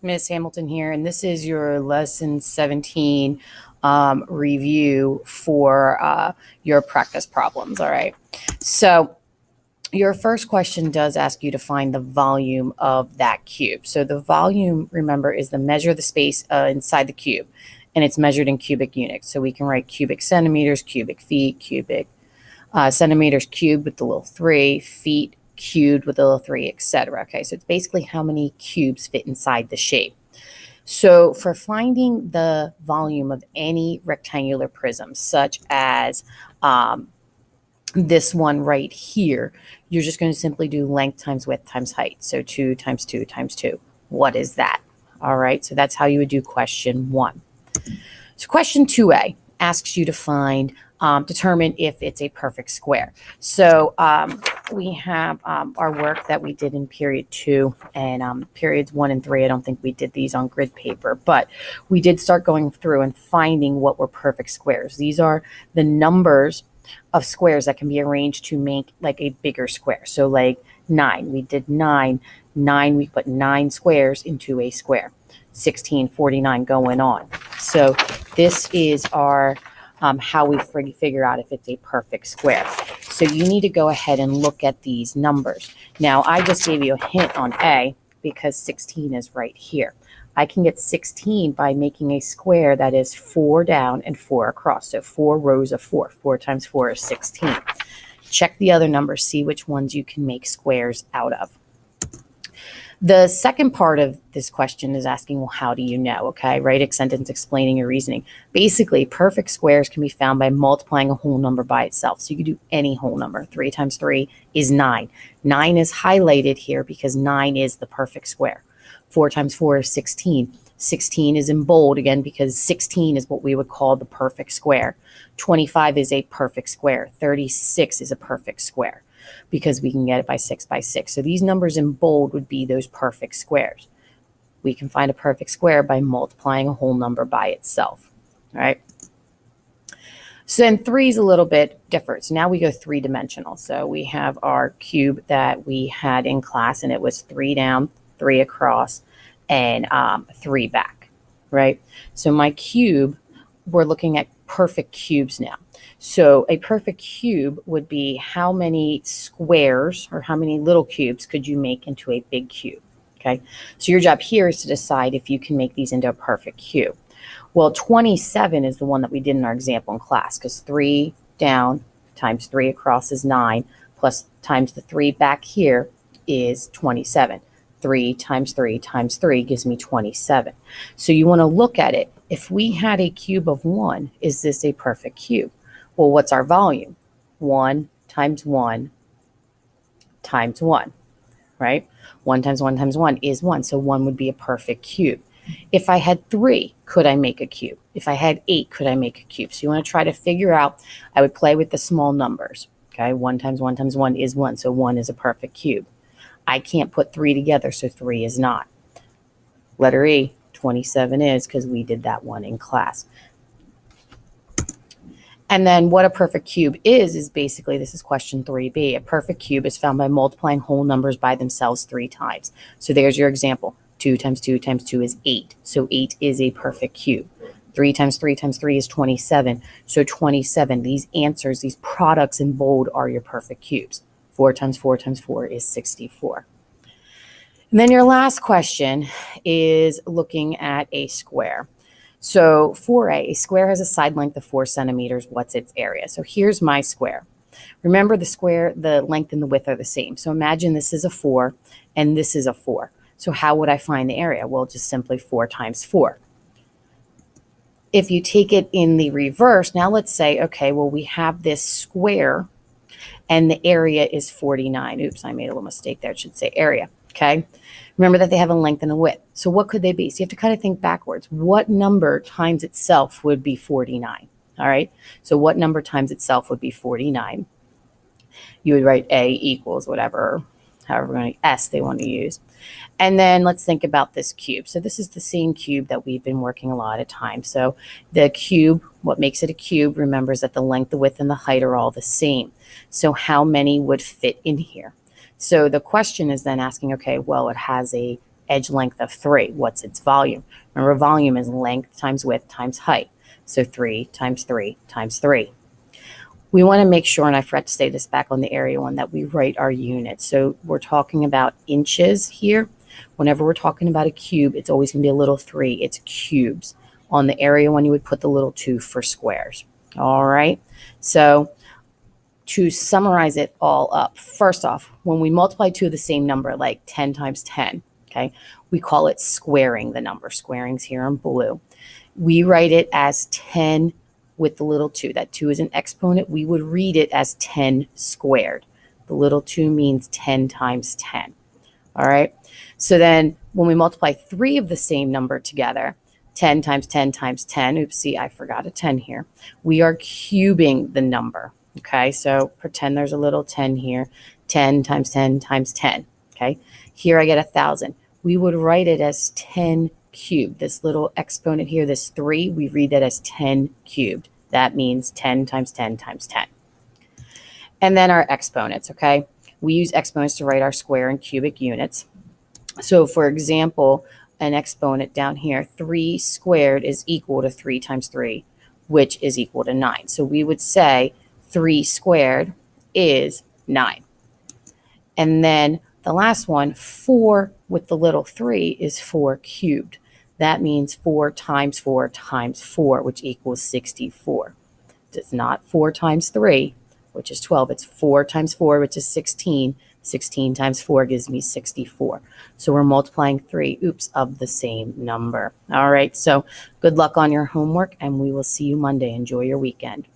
Miss Hamilton here, and this is your lesson 17 review for your practice problems. All right. So your first question does ask you to find the volume of that cube. So the volume, remember, is the measure of the space inside the cube, and it's measured in cubic units. So we can write cubic centimeters, cubic feet, cubic centimeters cubed with the little 3, feet cubed with the little 3, etc. Okay, so it's basically how many cubes fit inside the shape. So for finding the volume of any rectangular prism, such as this one right here, you're just going to simply do length times width times height. So 2 times 2 times 2. What is that? All right, so that's how you would do question 1. So question 2a asks you to determine if it's a perfect square. So we have our work that we did in period 2 and periods 1 and 3. I don't think we did these on grid paper, but we did start going through and finding what were perfect squares. These are the numbers of squares that can be arranged to make like a bigger square. So like 9, we did 9, we put 9 squares into a square. 16, 49 going on. So this is our how we figure out if it's a perfect square. So you need to go ahead and look at these numbers. Now I just gave you a hint on A because 16 is right here. I can get 16 by making a square that is 4 down and 4 across. So 4 rows of 4. 4 times 4 is 16. Check the other numbers, see which ones you can make squares out of. The second part of this question is asking, well, how do you know? Okay, write a sentence explaining your reasoning. Basically, perfect squares can be found by multiplying a whole number by itself. So you could do any whole number. 3 times 3 is 9. 9 is highlighted here because 9 is the perfect square. 4 times 4 is 16. 16 is in bold again because 16 is what we would call the perfect square. 25 is a perfect square. 36 is a perfect square, because we can get it by 6 by 6. So these numbers in bold would be those perfect squares. We can find a perfect square by multiplying a whole number by itself. All right. So then 3 is a little bit different. So now we go 3-dimensional. So we have our cube that we had in class, and it was 3 down, 3 across, and 3 back, right? So my cube, we're looking at perfect cubes now. So a perfect cube would be how many squares or how many little cubes could you make into a big cube, okay? So your job here is to decide if you can make these into a perfect cube. Well, 27 is the one that we did in our example in class, because 3 down times 3 across is 9, plus times the 3 back here is 27. 3 times 3 times 3 gives me 27. So you want to look at it. If we had a cube of 1, is this a perfect cube? Well, what's our volume? 1 times 1 times 1, right? 1 times 1 times 1 is 1, so 1 would be a perfect cube. If I had 3, could I make a cube? If I had 8, could I make a cube? So you want to try to figure out, I would play with the small numbers, okay? 1 times 1 times 1 is 1, so 1 is a perfect cube. I can't put 3 together, so 3 is not. Letter E, 27 is, because we did that one in class. And then what a perfect cube is basically, this is question 3b. A perfect cube is found by multiplying whole numbers by themselves 3 times. So there's your example. 2 times 2 times 2 is 8. So 8 is a perfect cube. 3 times 3 times 3 is 27. So 27, these answers, these products in bold are your perfect cubes. 4 times 4 times 4 is 64. And then your last question is looking at a square. So for a square has a side length of 4 centimeters. What's its area? So here's my square. Remember, the square, the length and the width are the same. So imagine this is a 4 and this is a 4. So how would I find the area? Well, just simply 4 times 4. If you take it in the reverse, now let's say, okay, well, we have this square and the area is 49. Oops, I made a little mistake there. It should say area, okay? Remember that they have a length and a width. So what could they be? So you have to kind of think backwards. What number times itself would be 49? All right. So what number times itself would be 49? You would write A equals whatever, however many S they want to use. And then let's think about this cube. So this is the same cube that we've been working a lot of times. So the cube, what makes it a cube, remember, is that the length, the width, and the height are all the same. So how many would fit in here? So the question is then asking, okay, well, it has a edge length of 3. What's its volume? Remember, volume is length times width times height. So 3 times 3 times 3. We want to make sure, and I forgot to say this back on the area one, that we write our units. So we're talking about inches here. Whenever we're talking about a cube, it's always going to be a little 3. It's cubes. On the area one, you would put the little 2 for squares. All right. So to summarize it all up, first off, when we multiply two of the same number, like 10 times 10, okay, we call it squaring the number. Squaring's here in blue. We write it as 10 with the little 2. That 2 is an exponent. We would read it as 10 squared. The little 2 means 10 times 10. All right. So then when we multiply 3 of the same number together, 10 times 10 times 10, oopsie, I forgot a 10 here. We are cubing the number. Okay, so pretend there's a little 10 here. 10 times 10 times 10. Okay, here I get 1,000. We would write it as 10 cubed. This little exponent here, this 3, we read it as 10 cubed. That means 10 times 10 times 10. And then our exponents, okay? We use exponents to write our square and cubic units. So for example, an exponent down here, 3 squared is equal to 3 times 3, which is equal to 9. So we would say 3 squared is 9. And then the last one, 4 with the little 3 is 4 cubed. That means 4 times 4 times 4, which equals 64. It's not 4 times 3, which is 12. It's 4 times 4, which is 16. 16 times 4 gives me 64. So we're multiplying 3, of the same number. All right, so good luck on your homework, and we will see you Monday. Enjoy your weekend.